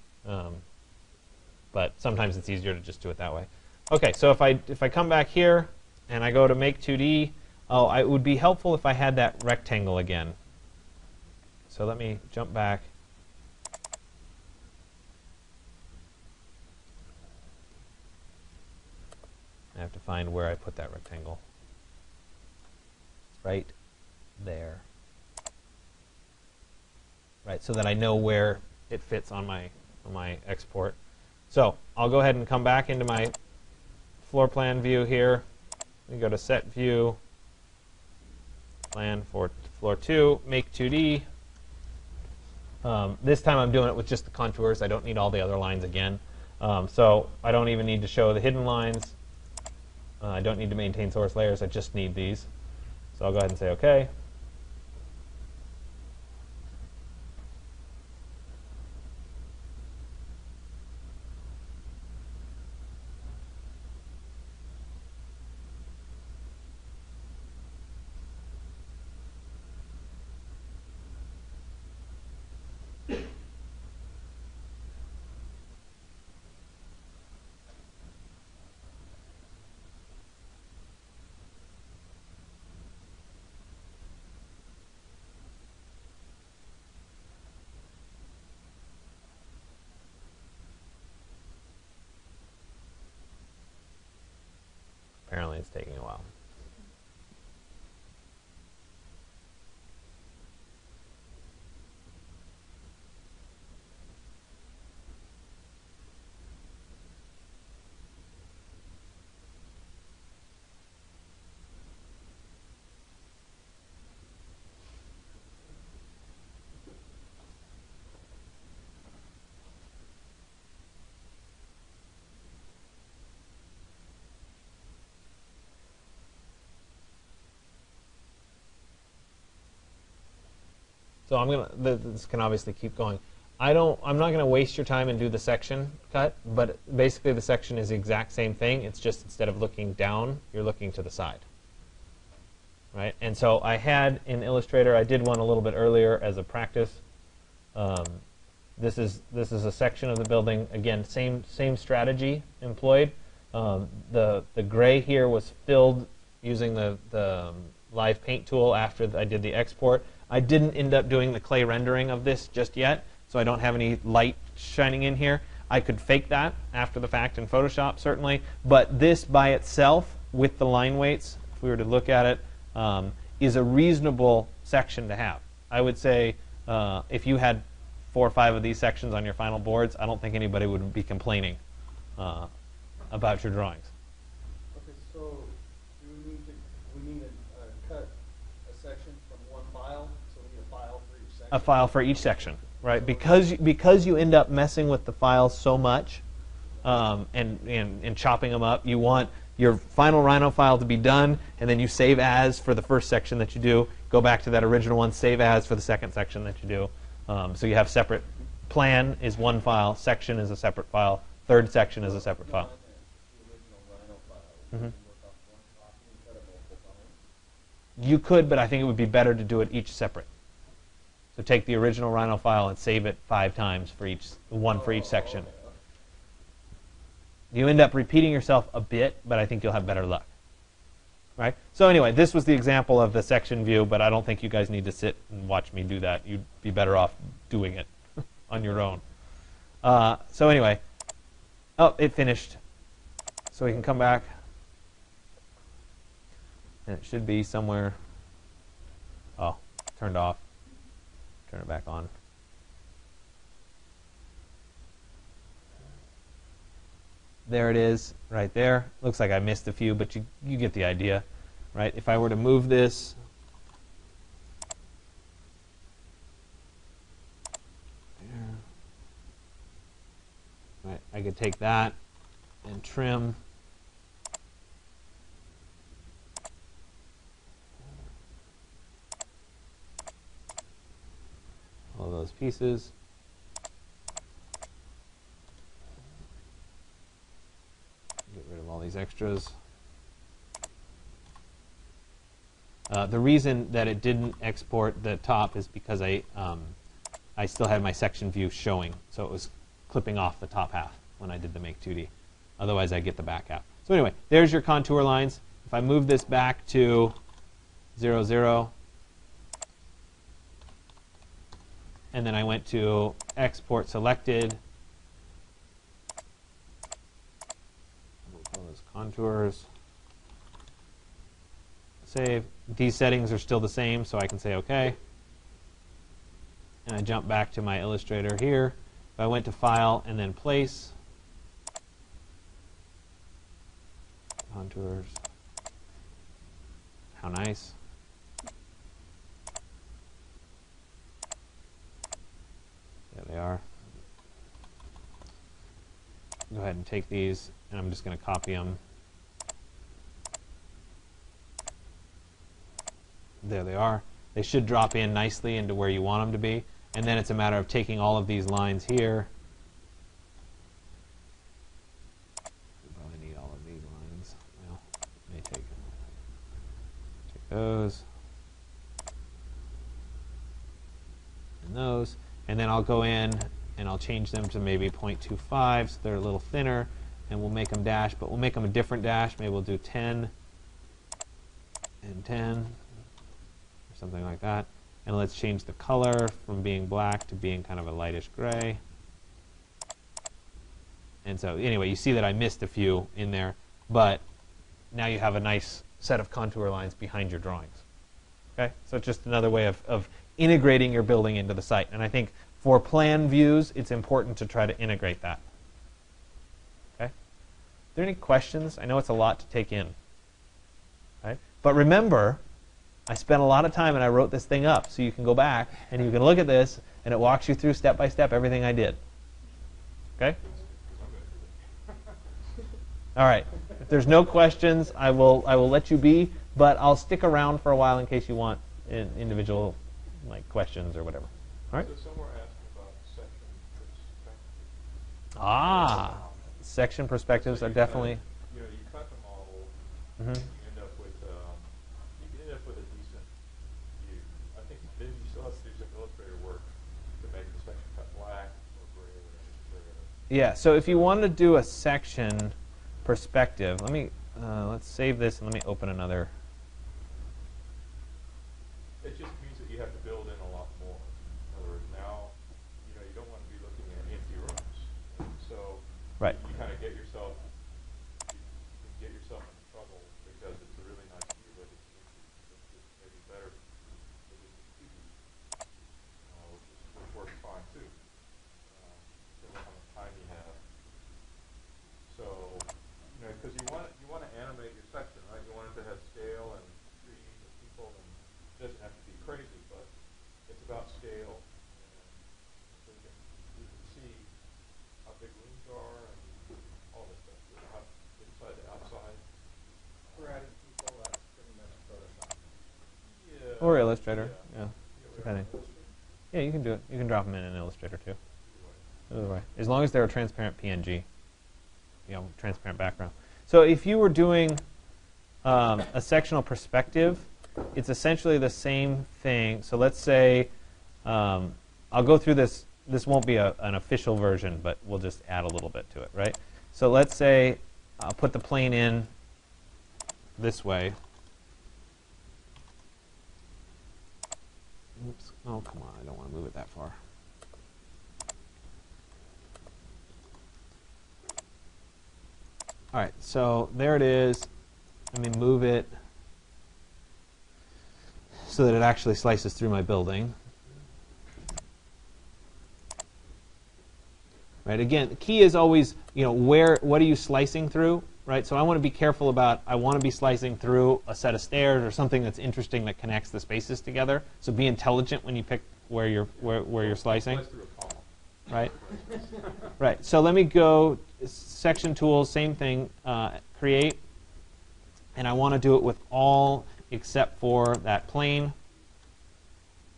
Speaker 1: but sometimes it's easier to just do it that way. Okay, so if I come back here and I go to Make 2D, it would be helpful if I had that rectangle again. So let me jump back. I have to find where I put that rectangle. It's right there. Right, so that I know where it fits on my export. So I'll go ahead and come back into my floor plan view here. We go to Set View, Plan for Floor 2, Make 2D. This time I'm doing it with just the contours. I don't need all the other lines again. So I don't even need to show the hidden lines. I don't need to maintain source layers. I just need these. So I'll go ahead and say OK. Apparently it's taking a while. So this can obviously keep going. I'm not gonna waste your time and do the section cut, but basically the section is the exact same thing. It's just instead of looking down, you're looking to the side. Right? And so I had in Illustrator, I did one a little bit earlier as a practice. This is a section of the building. Again, same strategy employed. The gray here was filled using the live paint tool after I did the export. I didn't end up doing the clay rendering of this just yet, so I don't have any light shining in here. I could fake that after the fact in Photoshop, certainly, but this by itself, with the line weights, if we were to look at it, is a reasonable section to have. I would say if you had 4 or 5 of these sections on your final boards, I don't think anybody would be complaining about your drawings.
Speaker 2: Okay, so we need to cut a section from one file, so we need a file for each section?
Speaker 1: A file for each section, right? Because you end up messing with the files so much and chopping them up, you want your final Rhino file to be done, and then you save as for the first section that you do, go back to that original one, save as for the second section that you do. So you have separate. Plan is one file, section is a separate file, third section is a separate file. Mm-hmm. You could, but I think it would be better to do it each separate. So take the original Rhino file and save it 5 times for one for each section. You end up repeating yourself a bit, but I think you'll have better luck. Right? So anyway, this was the example of the section view, but I don't think you guys need to sit and watch me do that. You'd be better off doing it on your own. So anyway, it finished. So we can come back. And it should be somewhere. Oh, turned off. Turn it back on. There it is, right there. Looks like I missed a few, but you get the idea, right? If I were to move this, right, I could take that and trim. All those pieces. Get rid of all these extras. The reason that it didn't export the top is because I still had my section view showing, so it was clipping off the top half when I did the Make 2D. Otherwise, I get the back half. So anyway, there's your contour lines. If I move this back to 0, 0, and then I went to Export Selected, those contours, save. These settings are still the same, so I can say OK. And I jump back to my Illustrator here. If I went to File and then Place, contours, how nice. There they are. go ahead and take these, and I'm just going to copy them. There they are. They should drop in nicely into where you want them to be. And then it's a matter of taking all of these lines here. We probably need all of these lines. Well, let me take those. And those. And then I'll go in and I'll change them to maybe 0.25 so they're a little thinner. And we'll make them dash, but we'll make them a different dash. Maybe we'll do 10 and 10 or something like that. And let's change the color from being black to being kind of a lightish gray. And so anyway, you see that I missed a few in there, but now you have a nice set of contour lines behind your drawings. Okay, so it's just another way of integrating your building into the site. And I think for plan views, it's important to try to integrate that. Okay, are there any questions? I know it's a lot to take in. Okay? But remember, I spent a lot of time and I wrote this thing up, so you can go back and you can look at this and it walks you through step by step everything I did. Okay? All right. If there's no questions, I will let you be, but I'll stick around for a while in case you want individual questions or whatever. All right?
Speaker 3: So somewhere asking about section perspective.
Speaker 1: Ah, section perspectives are definitely.
Speaker 3: You cut the model.
Speaker 1: Mm-hmm.
Speaker 3: You end up with a decent view. I think then you still have to do some Illustrator work to make the section cut black or gray or whatever.
Speaker 1: Yeah. So if you want to do a section perspective, let's save this and let me open another.
Speaker 3: It just means that you have to build in a lot more. In other words, now you don't want to be looking at empty rooms. So
Speaker 1: right.
Speaker 3: you kind of get yourself in trouble because it's a really nice view, but it's maybe better if it's 2D, which works fine too. Depending on how much time you have. So because you want to animate your section, right? You want it to have scale and trees and people, and it doesn't have to be crazy, but it's about scale. And so you can see how big rooms are and all this stuff. How inside to outside.
Speaker 2: We're adding people, that's pretty much Photoshop.
Speaker 3: Yeah.
Speaker 1: Or Illustrator. Yeah.
Speaker 3: Depending.
Speaker 1: Yeah, you can do it. You can drop them in Illustrator too. Either way, as long as they're a transparent PNG, transparent background. So if you were doing a sectional perspective, it's essentially the same thing. So let's say I'll go through this. This won't be an official version, but we'll just add a little bit to it, right? So let's say I'll put the plane in this way. Oops. Oh, come on. I don't want to move it that far. All right. So there it is. Let me move it so that it actually slices through my building. Right. Again, the key is always, what are you slicing through? Right. So I want to be careful about, I want to be slicing through a set of stairs or something that's interesting that connects the spaces together. So be intelligent when you pick where you're slicing.
Speaker 3: Slice through a column.
Speaker 1: Right. Right. So let me go SectionTools, same thing, create, and I want to do it with all except for that plane.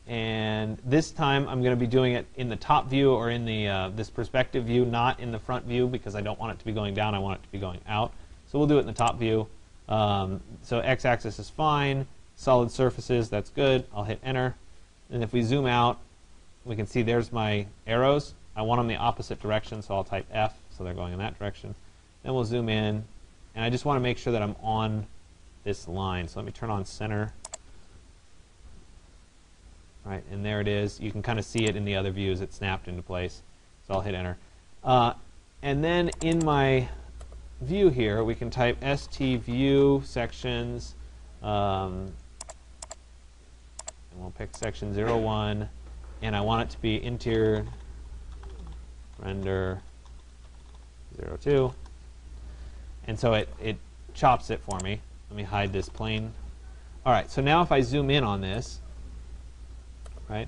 Speaker 1: And this time I'm going to be doing it in the top view or in the this perspective view, not in the front view, because I don't want it to be going down. I want it to be going out. So we'll do it in the top view. So x-axis is fine. Solid surfaces, that's good. I'll hit enter. And if we zoom out, we can see there's my arrows. I want them the opposite direction, so I'll type F, so they're going in that direction. Then we'll zoom in, and I just want to make sure that I'm on this line. So let me turn on center. Right, and there it is. You can kind of see it in the other views. It snapped into place. So I'll hit enter. And then in my view here, we can type STView sections. And we'll pick section 01. And I want it to be interior render 02. And so it chops it for me. Let me hide this plane. All right, so now if I zoom in on this, right,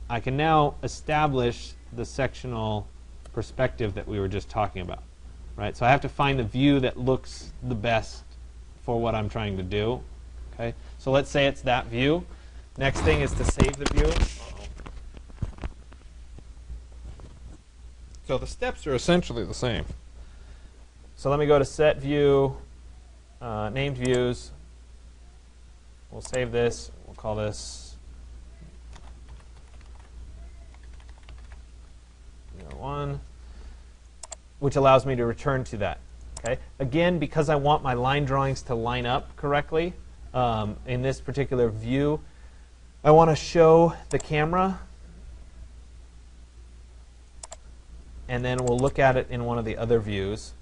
Speaker 1: I can now establish the sectional perspective that we were just talking about. right? So I have to find the view that looks the best for what I'm trying to do. Okay, so let's say it's that view. Next thing is to save the view. So the steps are essentially the same. So let me go to Set View, Named Views. We'll save this. We'll call this 1, which allows me to return to that. Okay. Again, because I want my line drawings to line up correctly in this particular view, I want to show the camera, and then we'll look at it in one of the other views.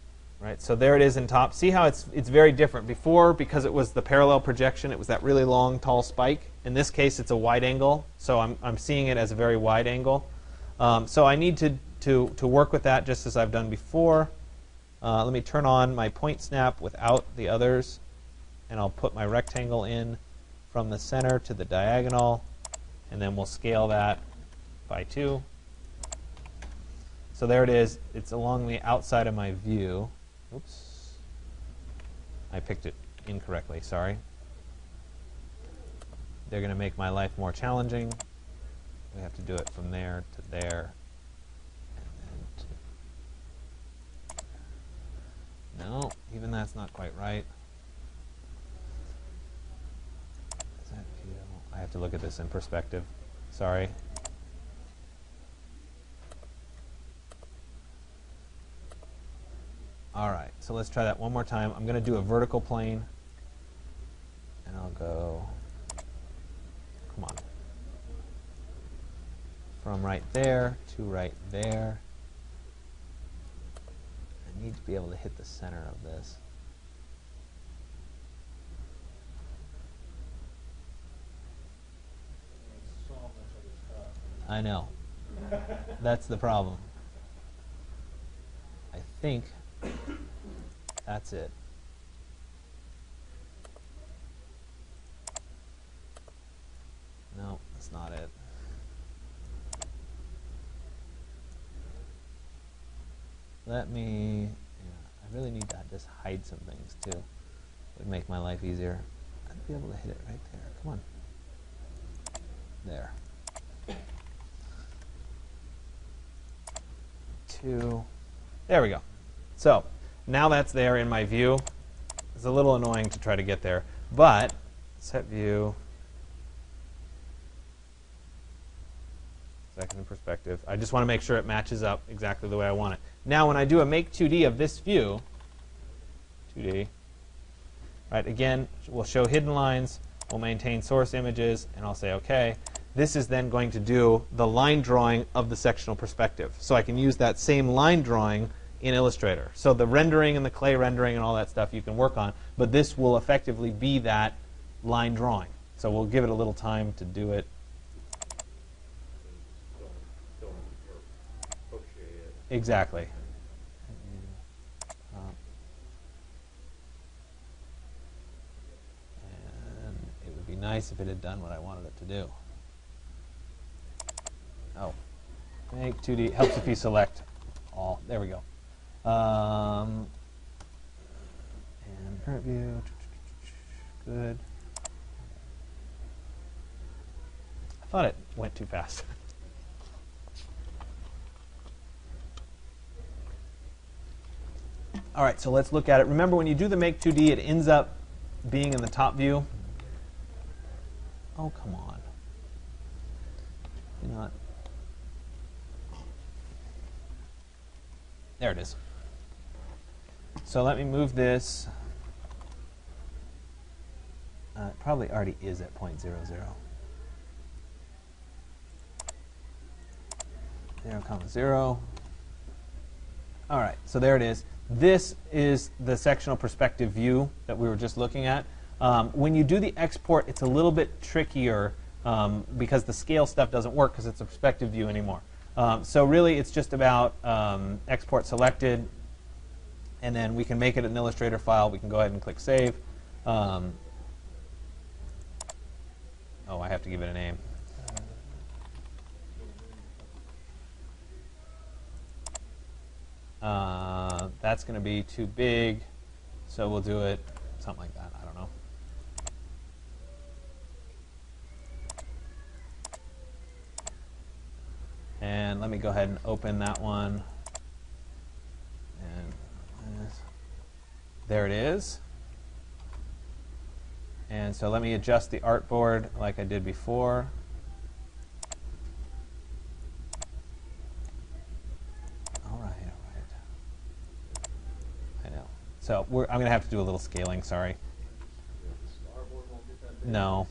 Speaker 1: Right, so there it is in top. See how it's very different. Before, because it was the parallel projection, it was that really long, tall spike. In this case, it's a wide angle, so I'm seeing it as a very wide angle. So I need to work with that just as I've done before. Let me turn on my point snap without the others, and I'll put my rectangle in from the center to the diagonal, and then we'll scale that by 2. So there it is. It's along the outside of my view. Oops. I picked it incorrectly, sorry. They're going to make my life more challenging. We have to do it from there to there. And then to no, even that's not quite right. Does that feel? I have to look at this in perspective. Sorry. All right, so let's try that one more time. I'm going to do a vertical plane, and I'll go, come on, from right there to right there. I need to be able to hit the center of this. I know. That's the problem. I think that's it. No, that's not it. Let me, I really need to just hide some things too. It would make my life easier. I'd be able to hit it right there. Come on. There. 2. There we go. So now that's there in my view. It's a little annoying to try to get there, but set view, second in perspective. I just want to make sure it matches up exactly the way I want it. Now when I do a make 2D of this view, 2D, right, again, we'll show hidden lines, we'll maintain source images, and I'll say OK. This is then going to do the line drawing of the sectional perspective. So I can use that same line drawing in Illustrator. So the rendering and the clay rendering and all that stuff you can work on, but this will effectively be that line drawing. So we'll give it a little time to do it. Exactly. And it would be nice if it had done what I wanted it to do. Oh, make 2D helps if you select all. There we go. And current view. Good. I thought it went too fast. All right, so let's look at it. Remember, when you do the make 2D, it ends up being in the top view. Oh, come on. You're not. There it is. So let me move this. It probably already is at 0.00. 0,0. All right, so there it is. This is the sectional perspective view that we were just looking at. When you do the export, it's a little bit trickier because the scale stuff doesn't work because it's a perspective view anymore. So really, it's just about export selected, and then we can make it an Illustrator file. We can go ahead and click Save. Oh, I have to give it a name. that's going to be too big, so we'll do it something like that. I don't know. And let me go ahead and open that one. And there it is. And so let me adjust the artboard like I did before. All right. I know. So I'm going to have to do a little scaling, sorry.
Speaker 2: Artboard won't get that big.
Speaker 1: No.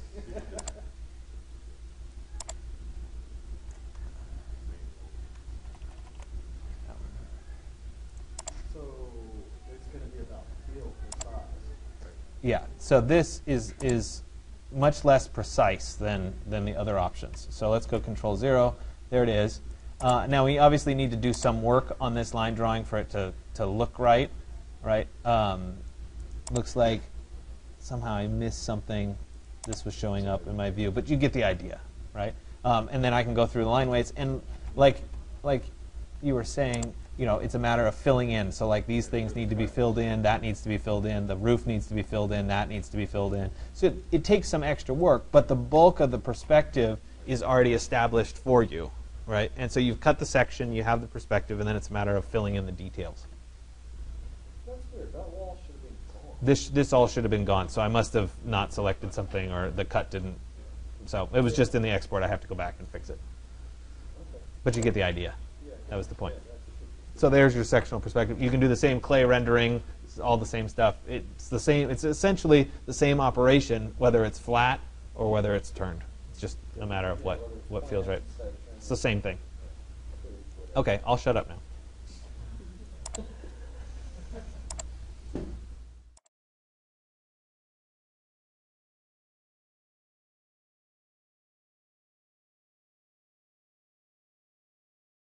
Speaker 2: So it's going to be about feel for size.
Speaker 1: Yeah, so this is much less precise than the other options. So let's go Control 0. There it is. Now we obviously need to do some work on this line drawing for it to look right. Looks like somehow I missed something. This was showing up in my view, but you get the idea, right? And then I can go through the line weights, and like you were saying, it's a matter of filling in. So like these things need to be filled in, that needs to be filled in, the roof needs to be filled in, that needs to be filled in. So it takes some extra work, but the bulk of the perspective is already established for you, right? And so you've cut the section, you have the perspective, and then it's a matter of filling in the details.
Speaker 2: That's weird. That wall should have been gone.
Speaker 1: This all should have been gone, so I must have not selected something, or the cut didn't. So it was just in the export. I have to go back and fix it.
Speaker 2: Okay.
Speaker 1: But you get the idea.
Speaker 2: Yeah,
Speaker 1: That was the point.
Speaker 2: yeah, that's a good-
Speaker 1: So there's your sectional perspective. You can do the same clay rendering, it's all the same stuff. It's the same. It's essentially the same operation, whether it's flat or whether it's turned. It's just a matter of what feels right. It's the same thing. Okay, I'll shut up now.